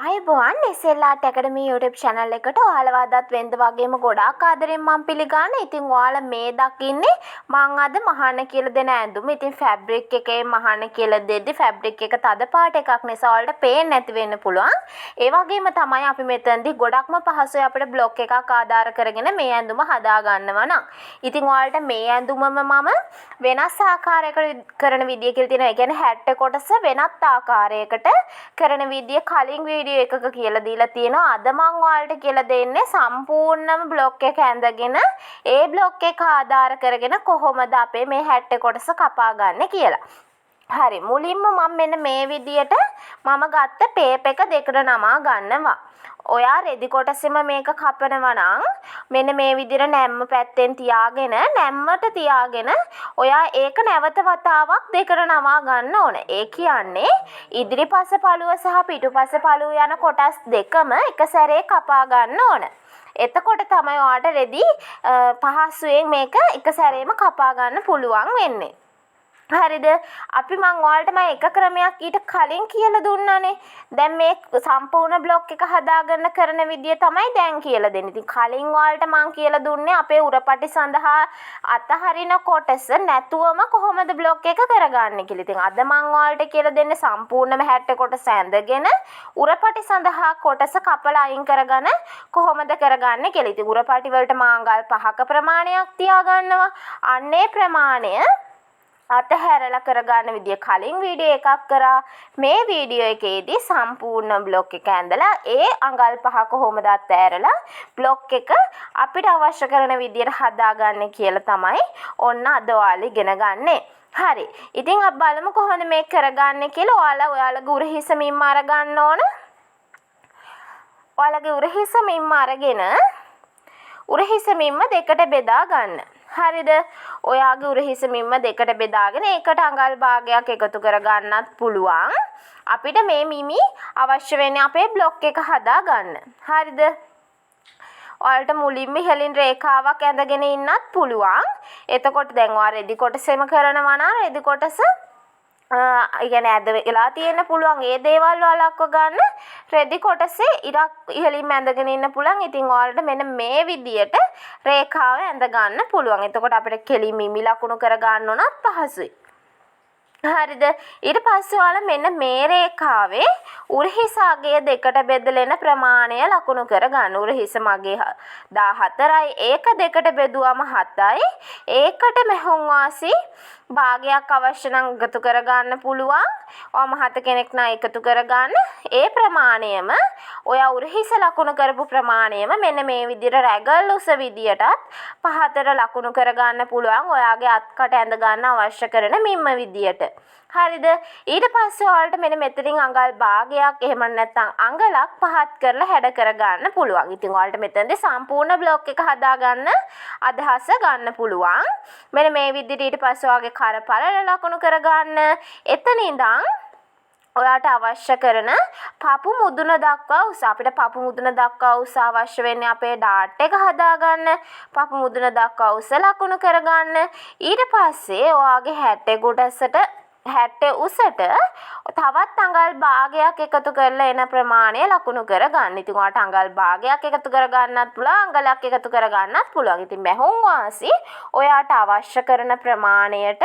ආයුබෝවන් ඉස්සෙල්ලාට ඇකඩමි YouTube channel එකට ඔයාලවදත් වෙනද වගේම ගොඩාක් ආදරෙන් මම පිළිගන්නේ. ඉතින් ඔයාලා මේ දකින්නේ මම අද මහාන කියලා දෙන ඇඳුම. ඉතින් fabric එකේ මහාන කියලා දෙද්දි fabric එක තද පාට එකක් නිසා ඔයාලට පේන්නේ නැති වෙන්න පුළුවන්. ඒ වගේම තමයි අපි මෙතනදී ගොඩක්ම පහසුයි අපිට බ්ලොක් එකක් ආධාර කරගෙන මේ ඇඳුම හදා ගන්නවා නම්. ඉතින් ඔයාලට මේ ඇඳුමම මම වෙනස් ආකාරයකට කරන විදිය කියලා තියෙනවා. ඒ කියන්නේ හැට් කොටස වෙනත් ආකාරයකට කරන විදිය කලින් වීඩියෝ එකක කියලා දීලා තියෙනවා. අද මම ඔයාලට කියලා දෙන්නේ සම්පූර්ණම බ්ලොක් එක ඇඳගෙන ඒ බ්ලොක් එක ආධාර කරගෙන කොහොමද අපේ මේ හැට් කොටස කපා ගන්න කියලා. හරි, මුලින්ම මම මෙන්න මේ විදියට මම ගත්ත ටේප් එක දෙකට නමා ගන්නවා. ඔයා රෙදි කොටසෙම මේක කපනවා නම් මෙන්න මේ විදිහට නැම්ම පැත්තෙන් තියාගෙන නැම්මට තියාගෙන ඔයා ඒක නැවත වතාවක් දෙකට නමා ගන්න ඕන. ඒ කියන්නේ ඉදිරිපස පළුව සහ පිටුපස පළුව යන කොටස් දෙකම එක සැරේ කපා ගන්න ඕන. එතකොට තමයි ඔයාට රෙදි පහසුවෙන් මේක එක සැරේම කපා ගන්න පුළුවන් වෙන්නේ. හරිද? අපි මං ඔයාලට එක ක්‍රමයක් ඊට කලින් කියලා දුන්නානේ. දැන් මේ සම්පූර්ණ බ්ලොක් එක හදාගන්න කරන විදිය තමයි දැන් කියලා දෙන්නේ. ඉතින් කලින් ඔයාලට මං කියලා දුන්නේ අපේ උරපටි සඳහා අතහරින කොටස නැතුවම කොහොමද බ්ලොක් එක කරගන්නේ කියලා. ඉතින් අද මං ඔයාලට කියලා දෙන්නේ සම්පූර්ණම හැට් කොටස ඇඳගෙන උරපටි සඳහා කොටස කපලා අයින් කරගෙන කොහොමද කරගන්නේ කියලා. ඉතින් උරපටි වලට මාංගල් 5ක ප්‍රමාණයක් තියාගන්නවා. අන්නේ ප්‍රමාණය අතහැරලා කරගන්න විදිය කලින් වීඩියෝ එකක් කරා. මේ වීඩියෝ එකේදී සම්පූර්ණ බ්ලොක් එක ඇඳලා ඒ අඟල් 5 කොහොමද අතහැරලා බ්ලොක් එක අපිට අවශ්‍ය කරන විදියට හදාගන්නේ කියලා තමයි ඔන්න අද ඔයාලා ඉගෙන ගන්නේ. හරි. ඉතින් අපි බලමු කොහොමද මේක කරගන්නේ කියලා. ඔයාලගේ උරහිස මිම්ම අරගන්න ඕන. ඔයාලගේ උරහිස මිම්ම අරගෙන උරහිස මිම්ම දෙකට බෙදා ගන්න. හරිද? ඔයාගේ උරහිස මිම්ම දෙකට බෙදාගෙන ඒකට අඟල් භාගයක් එකතු කර ගන්නත් පුළුවන්. අපිට මේ මිමි අවශ්‍ය වෙන්නේ අපේ බ්ලොක් එක හදා ගන්න. හරිද? ඔයාලට මුලින්ම ඉහළින් රේඛාවක් ඇඳගෙන ඉන්නත් පුළුවන්. එතකොට දැන් ඔයා රෙදි කොටසෙම කරනවා නම් රෙදි කොටස ඉගෙන ඇද වෙලා තියෙන්න පුළුවන්. ඒ දේවල් ඔයාලක්ව ගන්න රෙදි කොටසේ ඉරක් ඉහළින්ම ඇඳගෙන ඉන්න පුළුවන්. ඉතින් ඔයාලට මෙන්න මේ විදියට රේඛාව ඇඳ ගන්න පුළුවන්. එතකොට අපිට කෙලි මිමි ලකුණු කර ගන්න උනත් පහසුයි. හරිද? ඊට පස්සේ ඔයාලා මෙන්න මේ රේඛාවේ උරහිස අගය දෙකට බෙදලෙන ප්‍රමාණය ලකුණු කර ගන්න. උරහිස මගේ 14යි. ඒක දෙකට බෙදුවම 7යි. ඒකට මෙහුම් වාසි භාගයක් අවශ්‍ය නම් එකතු කර ගන්න පුළුවන්. ඔය මහත කෙනෙක් නම් එකතු කර ගන්න. ඒ ප්‍රමාණයම ඔයා උරහිස ලකුණු කරපු ප්‍රමාණයම මෙන්න මේ විදිහට රැගල් උස විදියටත් පහතට ලකුණු කර ගන්න පුළුවන්. ඔයාගේ අත්කට ඇඳ ගන්න අවශ්‍ය කරන මිම්ම විදියට. හරිද? ඊට පස්සේ ඔයාලට මෙන්න මෙතනින් අඟල් භාගයක් එහෙම නැත්නම් අඟලක් පහත් කරලා හැඩ කර ගන්න පුළුවන්. ඉතින් ඔයාලට මෙතනදී සම්පූර්ණ බ්ලොක් එක හදා ගන්න අදහස ගන්න පුළුවන්. මෙන්න මේ විදිහට ඊට පස්සේ ඔයාගේ කරපළල ලකුණු කර ගන්න. එතන ඉඳන් ඔයාට අවශ්‍ය කරන පපු මුදුන දක්වා උස. අපිට පපු මුදුන දක්වා උස අවශ්‍ය වෙන්නේ අපේ ඩාට් එක හදාගන්න. පපු මුදුන දක්වා උස ලකුණු කරගන්න. ඊට පස්සේ ඔයාගේ හැට් කොටසට හැට් උසට තවත් අඟල් භාගයක් එකතු කරලා එන ප්‍රමාණය ලකුණු කරගන්න. ඉතින් ඔයාට අඟල් භාගයක් එකතු කරගන්නත් පුළුවන්, අඟලක් එකතු කරගන්නත් පුළුවන්. ඉතින් මැහුම් වාසි ඔයාට අවශ්‍ය කරන ප්‍රමාණයට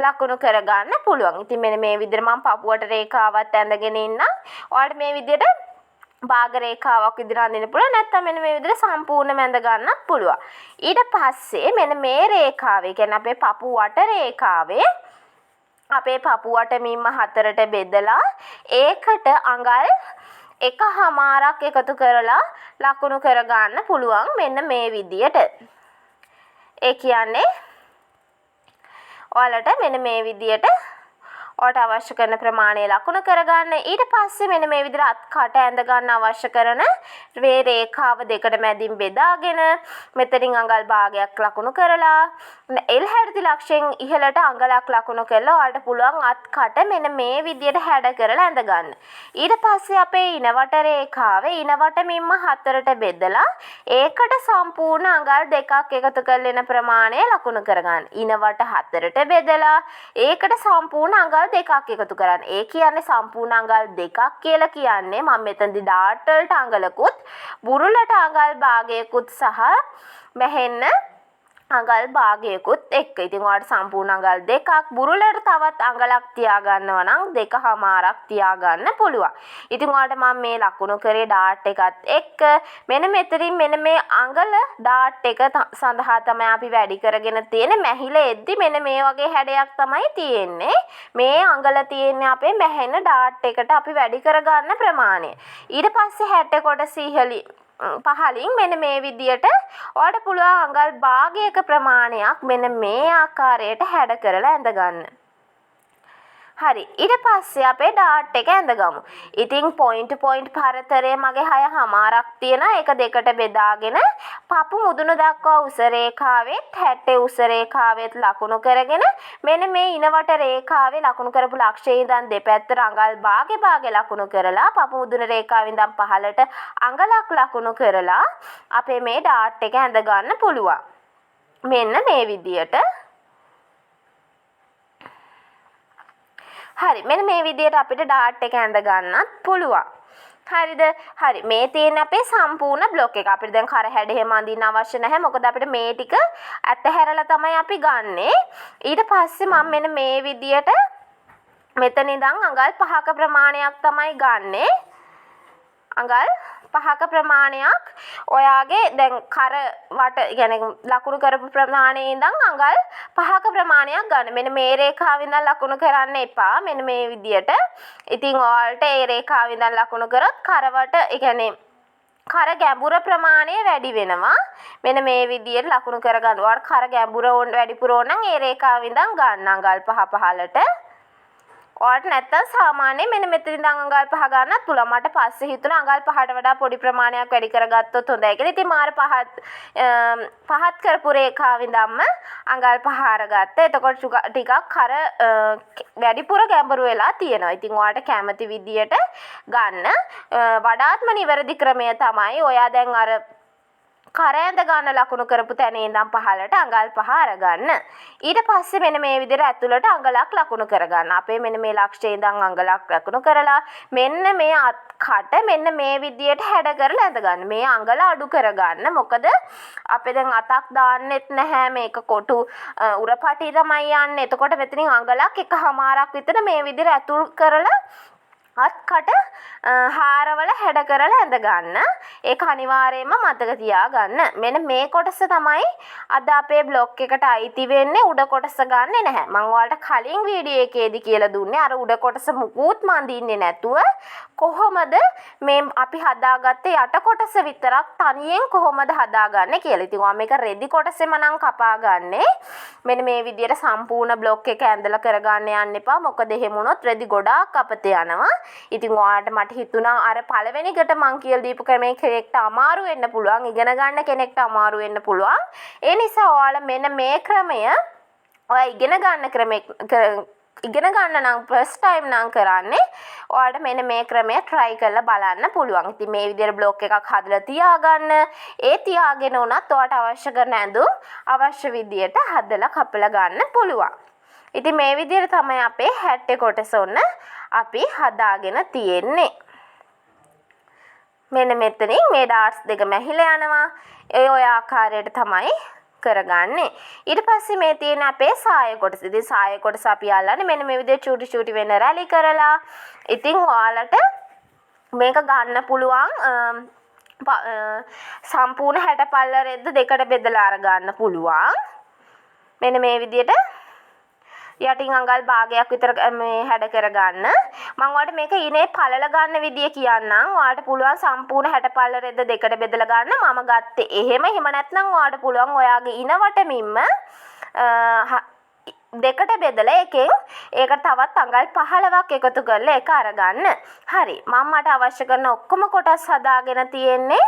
ලකුණු කරගන්න පුළුවන්. ඉතින් මෙන්න මේ විදිහට මම පපුවට රේඛාවක් ඇඳගෙන ඉන්නම්. ඔයාලට මේ විදිහට භාග රේඛාවක් විදිහට අඳින්න පුළුවන්. නැත්නම් මෙන්න මේ විදිහට සම්පූර්ණයෙන්ම ඇඳ ගන්නත් පුළුවන්. ඊට පස්සේ මෙන්න මේ රේඛාවේ කියන්නේ අපේ පපු වට රේඛාවේ අපේ පපුවට මිම්ම 4ට බෙදලා ඒකට අඟල් 1/2ක් එකතු කරලා ලකුණු කරගන්න පුළුවන් මෙන්න මේ විදියට. ඒ කියන්නේ ඔයාලට මෙන්න මේ විදියට ඔයාට අවශ්‍ය කරන ප්‍රමාණය ලකුණු කරගන්න. ඊට පස්සේ මෙන්න මේ විදිහට අත්කට ඇඳ ගන්න අවශ්‍ය කරන මේ රේඛාව දෙකට මැදින් බෙදාගෙන මෙතනින් අඟල් භාගයක් ලකුණු කරලා එල් හැඩති ලක්ෂයෙන් ඉහළට අඟලක් ලකුණු කරලා ඔයාලට පුළුවන් අත්කට මෙන්න මේ විදිහට හැඩ කරලා ඇඳ ගන්න. ඊට පස්සේ අපේ ඉනවට රේඛාවේ ඉනවට මිම්ම 4ට බෙදලා ඒකට සම්පූර්ණ අඟල් දෙකක් එකතු කරලා එන ප්‍රමාණය ලකුණු කරගන්න. ඉනවට 4ට බෙදලා ඒකට සම්පූර්ණ අඟල් දෙකක් එකතු කරන්න. ඒ කියන්නේ සම්පූර්ණ අඟල් දෙකක් කියලා කියන්නේ මම මෙතනදි ඩාට් වලට අඟලකුත් බුරුලට අඟල් භාගයකුත් සහ මෙහෙන්න අඟල් භාගයකුත් එක්ක. ඉතින් ඔයාලට සම්පූර්ණ අඟල් දෙකක් බුරුලට තවත් අඟලක් තියා ගන්නවා නම් 2.5ක් තියා ගන්න පුළුවන්. ඉතින් ඔයාලට මම මේ ලකුණු කරේ ඩාට් එකත් එක්ක මෙන්න මෙතනින් මෙන්න මේ අඟල ඩාට් එක සඳහා තමයි අපි වැඩි කරගෙන තියෙන්නේ. මැහිල එද්දි මෙන්න මේ වගේ හැඩයක් තමයි තියෙන්නේ. මේ අඟල තියෙන්නේ අපේ මැහෙන ඩාට් එකට අපි වැඩි කරගන්න ප්‍රමාණය. ඊට පස්සේ 60 කොටස පහලින් මෙන්න මේ විදියට ඔයාලට පුළුවන් අඟල් භාගයක ප්‍රමාණයක් මෙන්න මේ ආකාරයට හැඩ කරලා ඇඳ ගන්න. හරි. ඊට පස්සේ අපේ ඩාට් එක ඇඳගමු. ඉතින් පොයින්ට් පරතරය මගේ 6.5ක් තියෙනවා. ඒක දෙකට බෙදාගෙන පපු මුදුන දක්වා උස රේඛාවෙත් 60 උස රේඛාවෙත් ලකුණු කරගෙන මෙන්න මේ ඉනවට රේඛාවේ ලකුණු කරපු ලක්ෂයේ ඉඳන් දෙපැත්තට අඟල් භාගේ ලකුණු කරලා පපු මුදුන රේඛාවෙන් ඉඳන් පහළට අඟලක් ලකුණු කරලා අපේ මේ ඩාට් එක ඇඳ ගන්න පුළුවන්. මෙන්න මේ විදියට. හරි. මෙන්න මේ විදියට අපිට ඩාට් එක ඇඳ ගන්නත් පුළුවන්. හරිද? හරි. මේ තියෙන අපේ සම්පූර්ණ බ්ලොක් එක. අපිට දැන් කර හැඩ එහෙම අඳින්න අවශ්‍ය නැහැ. මොකද අපිට මේ ටික ඇතහැරලා තමයි අපි ගන්නෙ. ඊට පස්සේ මම මෙන්න මේ විදියට මෙතන ඉඳන් අඟල් 5ක ප්‍රමාණයක් තමයි ගන්නෙ. අඟල් 5ක ප්‍රමාණයක් ඔයාගේ දැන් කර වට يعني ලකුණු කරපු ප්‍රමාණයේ ඉඳන් අඟල් 5ක ප්‍රමාණයක් ගන්න. මෙන්න මේ රේඛාවෙන් ඉඳන් ලකුණු කරන්න එපා. මෙන්න මේ විදියට. ඉතින් ඔයාලට ඒ රේඛාවෙන් ඉඳන් ලකුණු කරොත් කරවට يعني කර ගැඹුර ප්‍රමාණය වැඩි වෙනවා. මෙන්න මේ විදියට ලකුණු කරගන්න. ඔයාලට කර ගැඹුර වැඩිපුර ඕන නම් ඒ රේඛාවෙන් ඉඳන් ගන්න අඟල් 5 පහලට. ඔයාලට නැත්තම් සාමාන්‍යයෙන් මෙන්න මෙතන ඉඳන් අඟල් 5 ගන්නත් පුළුවන්. මට පස්සේ හිතුණා අඟල් 5ට වඩා පොඩි ප්‍රමාණයක් වැඩි කරගත්තොත් හොඳයි කියලා. ඉතින් මාර පහත් කරපු රේඛාවෙන් ඉඳන්ම අඟල් 5 අරගත්තා. එතකොට ටිකක් කර වැඩිපුර ගැඹුරු වෙලා තියෙනවා. ඉතින් ඔයාලට කැමති විදියට ගන්න. වඩාත්ම නිවැරදි ක්‍රමය තමයි ඔයා දැන් අර කර ඇඳ ගන්න ලකුණු කරපු තැන ඉඳන් පහළට අඟල් 5 අරගන්න. ඊට පස්සේ මෙන්න මේ විදිහට ඇතුළට අඟලක් ලකුණු කරගන්න. අපේ මෙන්න මේ ලක්ෂයේ ඉඳන් අඟලක් ලකුණු කරලා මෙන්න මේ කට මෙන්න මේ විදිහට හැඩ කරලා ඇඳ ගන්න. මේ අඟල අඩු කරගන්න. මොකද අපේ දැන් අතක් දාන්නෙත් නැහැ. මේක කොටු උරපටි තමයි යන්නේ. එතකොට මෙතනින් අඟලක් 1.5ක් විතර මේ විදිහට ඇතුල් කරලා අත්කට හාරවල හැඩ කරලා ඇඳ ගන්න. ඒක අනිවාර්යයෙන්ම මතක තියාගන්න. මෙන්න මේ කොටස තමයි අද අපේ බ්ලොග් එකට අයිති වෙන්නේ. උඩ කොටස ගන්නෙ නැහැ. මම ඔයාලට කලින් වීඩියෝ එකේදී කියලා දුන්නේ අර උඩ කොටස මුකුත් මඳින්නේ නැතුව කොහොමද මේ අපි හදාගත්තේ යට කොටස විතරක් තනියෙන් කොහොමද හදාගන්නේ කියලා. ඉතින් ඔයා මේක රෙදි කොටසෙම නම් කපා ගන්නේ. මෙන්න මේ විදියට සම්පූර්ණ බ්ලොග් එක ඇඳලා කරගන්න යන්න එපා. මොකද එහෙම වුණොත් රෙදි ගොඩාක් අපතේ යනවා. ඉතින් ඔයාලට මට හිතුණා අර පළවෙනිකට මං කියලා දීපු ක්‍රමයේ කෙනෙක්ට අමාරු වෙන්න පුළුවන්, ඉගෙන ගන්න කෙනෙක්ට අමාරු වෙන්න පුළුවන්. ඒ නිසා ඔයාලා මෙන්න මේ ක්‍රමය ඔයා ඉගෙන ගන්න නම් ෆස්ට් ටයිම් නම් කරන්නේ ඔයාලට මෙන්න මේ ක්‍රමය try කරලා බලන්න පුළුවන්. ඉතින් මේ විදිහට බ්ලොක් එකක් හදලා තියාගන්න. ඒ තියාගෙන උනත් ඔයාලට අවශ්‍ය කරන ඇඳුම් අවශ්‍ය විදිහට හදලා කපලා ගන්න පුළුවන්. ඉතින් මේ විදිහට තමයි අපේ 60 කොටස ඔන්න අපි හදාගෙන තියෙන්නේ. මෙන්න මෙතනින් මේ ඩාට්ස් දෙක මැහිලා යනවා. ඒ ඔය ආකාරයට තමයි කරගන්නේ. ඊට පස්සේ මේ තියෙන අපේ සාය කොටස. ඉතින් සාය කොටස අපි අල්ලන්නේ මෙන්න මේ විදිහට චූටි වෙන රැලි කරලා. ඉතින් ඔයාලට මේක ගන්න පුළුවන් සම්පූර්ණ 60 පල්ල රෙද්ද දෙකට බෙදලා අර ගන්න පුළුවන්. මෙන්න මේ විදිහට යටින් අඟල් භාගයක් විතර මේ හැඩ කරගන්න. මම ඔයාලට මේක ඉනේ පළල ගන්න විදිය කියන්නම්. ඔයාලට පුළුවන් සම්පූර්ණ 60 පල්ල රෙද්ද දෙකට බෙදලා ගන්න. මම ගත්තේ එහෙම නැත්නම් ඔයාලට පුළුවන් ඔයාගේ ඉනවටමින්ම දෙකට බෙදලා එකෙන් ඒකට තවත් අඟල් 15ක් එකතු කරලා ඒක අරගන්න. හරි. මම මට අවශ්‍ය කරන ඔක්කොම කොටස් හදාගෙන තියෙන්නේ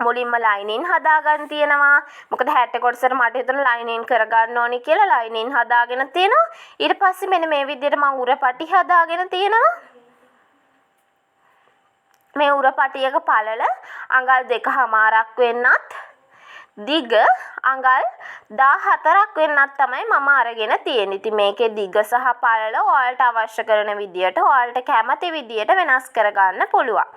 මුලින්ම ලයිනින් හදාගන්න තියෙනවා. මොකද 60 කොටසට මට හිතුණා ලයිනින් කරගන්න ඕනි කියලා ලයිනින් හදාගෙන තියෙනවා. ඊට පස්සේ මෙන්න මේ විදිහට මම උරපටි හදාගෙන තියෙනවා. මේ උරපටියක පළල අඟල් 2.5ක් වෙන්නත් දිග අඟල් 14ක් වෙන්නත් තමයි මම අරගෙන තියෙන්නේ. ඉතින් මේකේ දිග සහ පළල ඔයාලට අවශ්‍ය කරන විදියට ඔයාලට කැමති විදියට වෙනස් කරගන්න පුළුවන්.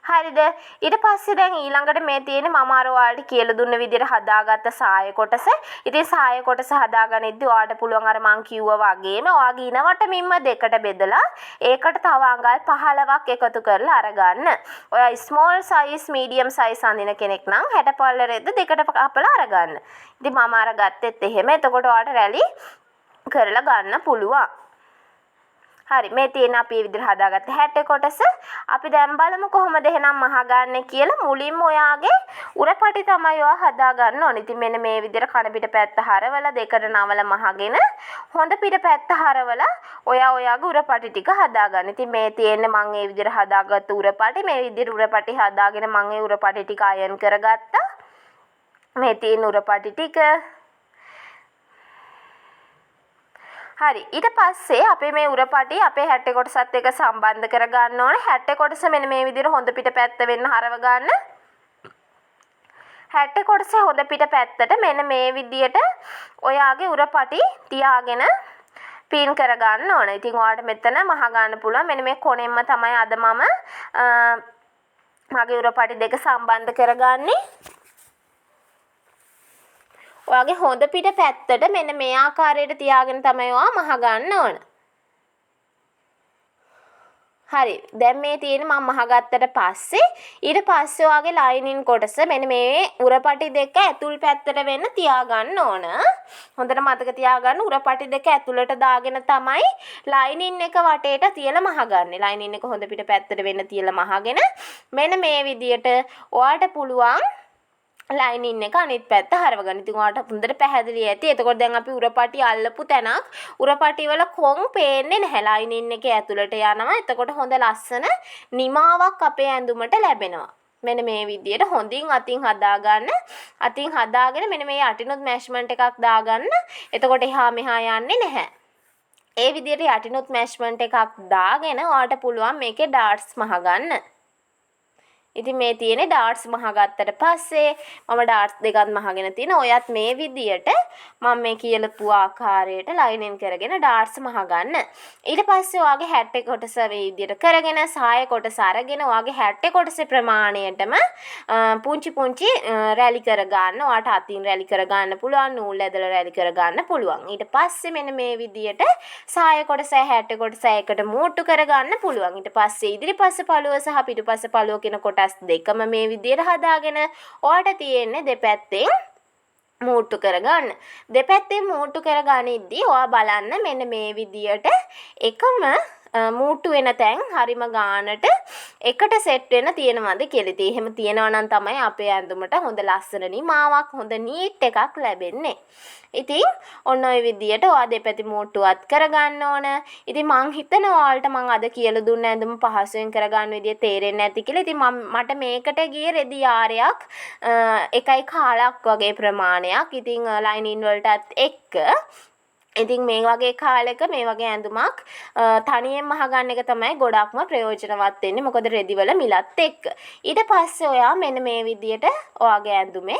හරිද? ඊට පස්සේ දැන් ඊළඟට මේ තියෙන්නේ මම අර ඔයාලට කියලා දුන්න විදියට හදාගත්ත සාය කොටස. ඉතින් සාය කොටස හදාගනිද්දී ඔයාලට පුළුවන් අර මං කිව්වා වගේම ඔයාගේ ඉනවට මිම්ම දෙකට බෙදලා ඒකට තව අඟල් 15ක් එකතු කරලා අරගන්න. ඔයා ස්මෝල් සයිස්, මීඩියම් සයිස් අඳින කෙනෙක් නම් 60 පල්ල රෙද්ද දෙකට කපලා අරගන්න. ඉතින් මම අරගත්තෙත් එහෙම. එතකොට ඔයාලට රැලි කරලා ගන්න පුළුවන්. හරි මේ තියෙන අපි මේ විදිහට හදාගත්ත 60 කොටස අපි දැන් බලමු කොහොමද එහෙනම් මහගන්නේ කියලා. මුලින්ම ඔයාගේ උරපටි තමයි ඔයා හදාගන්න ඕනේ. ඉතින් මෙන්න මේ විදිහට කන පිට පැත්ත හරවලා දෙකට නවල මහගෙන හොඳ පිට පැත්ත හරවලා ඔයාගේ උරපටි ටික හදාගන්න. ඉතින් මේ තියෙන්නේ මම මේ විදිහට හදාගත්ත උරපටි. මේ විදිහට උරපටි හදාගෙන මම ඒ උරපටි ටික අයන් කරගත්තා. මේ තියෙන උරපටි ටික හරි ඊට පස්සේ අපි මේ උරපටි අපේ 60 කොටසත් එක්ක සම්බන්ධ කර ගන්න ඕනේ. 60 කොටස මෙන්න මේ විදිහට හොඳ පිට පැත්ත වෙන්න හරව ගන්න. 60 කොටසේ හොඳ පිට පැත්තට මෙන්න මේ විදිහට ඔයාගේ උරපටි තියාගෙන පින් කර ගන්න ඕනේ. ඉතින් ඔයාලට මෙතන මහ ගන්න පුළුවන්. මෙන්න මේ කොනෙන්ම තමයි අද මම මගේ උරපටි දෙක සම්බන්ධ කරගන්නේ. ඔයාගේ හොඳ පිට පැත්තට මෙන්න මේ ආකාරයට තියාගෙන තමයි ඔයා මහ ගන්න ඕන. හරි. දැන් මේ තියෙන්නේ මම මහ ගත්තට පස්සේ ඊට පස්සේ ඔයාගේ ලයිනින් කොටස මෙන්න මේ උරපටි දෙක ඇතුල් පැත්තට වෙන්න තියාගන්න ඕන. හොඳට මතක තියාගන්න උරපටි දෙක ඇතුළට දාගෙන තමයි ලයිනින් එක වටේට තියලා මහ ගන්න. ලයිනින් එක හොඳ පිට පැත්තට වෙන්න තියලා මහගෙන මෙන්න මේ විදියට ඔයාට පුළුවන් ලයිනින් එක අනිත් පැත්ත හරව ගන්න. ඉතින් ඔයාලට හොඳට පැහැදිලි ඇති. එතකොට දැන් අපි උරපටි අල්ලපු තැනක් උරපටි වල කොන් පේන්නේ නැහැ. ලයිනින් එකේ ඇතුළට යනවා. එතකොට හොඳ ලස්සන නිමාවක් අපේ ඇඳුමට ලැබෙනවා. මෙන්න මේ විදියට හොඳින් අතින් හදාගන්න. අතින් හදාගෙන මෙන්න මේ යටිනුත් මැෂ්මන්ට් එකක් දාගන්න. එතකොට එහා මෙහා යන්නේ නැහැ. ඒ විදියට යටිනුත් මැෂ්මන්ට් එකක් දාගෙන ඔයාලට පුළුවන් මේකේ ඩාට්ස් මහ ගන්න. ඉතින් මේ තියෙන්නේ ඩාට්ස් මහගත්තට පස්සේ මම ඩාට්ස් දෙකක් මහගෙන තිනවා. ඔයත් මේ විදියට මම මේ කියලපු ආකාරයට ලයිනින් කරගෙන ඩාට්ස් මහගන්න. ඊට පස්සේ ඔයාගේ 60 කොටස මේ විදියට කරගෙන සාය කොටස අරගෙන ඔයාගේ 60 කොටසේ ප්‍රමාණයටම පුංචි පුංචි රැලි කර ගන්න. ඔයාට අතින් රැලි කර ගන්න පුළුවන්, නූල් ඇදලා රැලි කර ගන්න පුළුවන්. ඊට පස්සේ මෙන්න මේ විදියට සාය කොටස 60 කොටස එකට මූට්ටු කර ගන්න පුළුවන්. ඊට පස්සේ ඉදිරිපස්ස පළුව සහ පිටුපස්ස පළුව කියන කොටස් දෙකම මේ විදියට හදාගෙන ඔයාට තියෙන්නේ දෙපැත්තෙන් මූට්ටු කරගන්න. දෙපැත්තෙන් මූට්ටු කරගනිද්දී ඔයා බලන්න මෙන්න මේ විදියට එකම මූට්ටු වෙන තැන් හරිම ගානට එකට සෙට් වෙන තියෙනවද කියලා. ඉතින් එහෙම තියෙනවා නම් තමයි අපේ ඇඳුමට හොඳ ලස්සන නිමාවක් හොඳ නීට් එකක් ලැබෙන්නේ. ඉතින් ඔන්න ඔය විදියට ඔයා දෙපැති මූට්ටුවත් කරගන්න ඕන. ඉතින් මං හිතනවා ඔයාලට මං අද කියලා දුන්න ඇඳුම පහසුවෙන් කරගන්න විදිය තේරෙන්නේ නැති කියලා. ඉතින් මට මේකට ගියේ රෙදි යාරයක් 1.5ක් වගේ ප්‍රමාණයක්. ඉතින් ලයිනින් වලටත් එක්ක ඉතින් මේ වගේ කාලෙක මේ වගේ ඇඳුමක් තනියෙන් මහගන්න එක තමයි ගොඩක්ම ප්‍රයෝජනවත් වෙන්නේ. මොකද රෙදි වල මිලත් එක්ක. ඊට පස්සේ ඔයා මෙන්න මේ විදියට ඔයාගේ ඇඳුමේ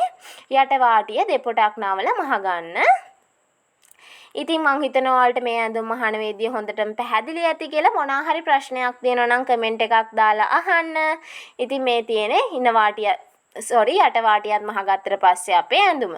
යට වාටිය දෙපොටක් නවලා මහගන්න. ඉතින් මං හිතනවා ඔයාලට මේ ඇඳුම් මහන වේදිය හොඳටම පැහැදිලි ඇති කියලා. මොනවා හරි ප්‍රශ්නයක් තියෙනවා නම් කමෙන්ට් එකක් දාලා අහන්න. ඉතින් මේ තියෙන්නේ යට වාටියත් මහගත්තට පස්සේ අපේ ඇඳුම.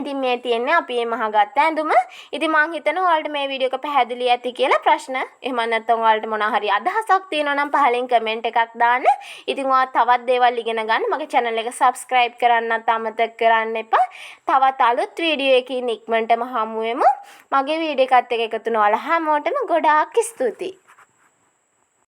ඉතින් මේ තියෙන්නේ අපි මේ මහගත්ත ඇඳුම. ඉතින් මං හිතනවා ඔයාලට මේ වීඩියෝ එක පැහැදිලි ඇති කියලා. ප්‍රශ්න එහෙම නැත්නම් ඔයාලට මොනවා හරි අදහසක් තියෙනවා නම් පහලින් කමෙන්ට් එකක් දාන්න. ඉතින් ඔයා තවත් දේවල් ඉගෙන ගන්න මගේ channel එක subscribe කරන්නත් අමතක කරන්න එපා. තවත් අලුත් වීඩියෝ එකකින් ඉක්මනටම හමු වෙමු. මගේ වීඩියෝ එකත් එක්ක එකතු වෙන ඔයාලා හැමෝටම ගොඩාක් ස්තුතියි.